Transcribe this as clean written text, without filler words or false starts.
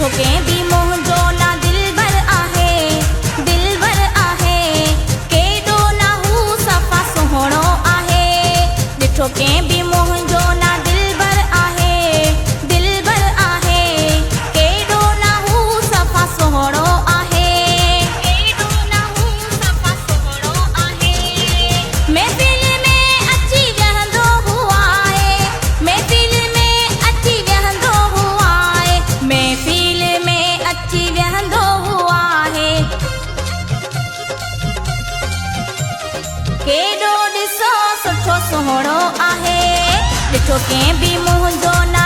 ॾिठो कंहिं बि मुंहिंजो ना दिलबर आहे, दिलबर आहे, केॾो ना हू सफ़ा सुहिणो आहे। ॾिठो कंहिं बि मुंहिंजो ना दिलबर आहे, दिलबर आहे, केॾो ना हू सफ़ा सुहिणो आहे, केॾो ना हू सफ़ा सुहिणो आहे। महफ़िल में अची वेहंदो हुआ आहे, महफ़िल में अची वेहंदो हुआ आहे, महफ़िल में अची वेहंदो हुआ आहे। केॾो ॾिसो सुठो सुहिणो आहे। ॾिठो कंहिं बि मुंहिंजो ना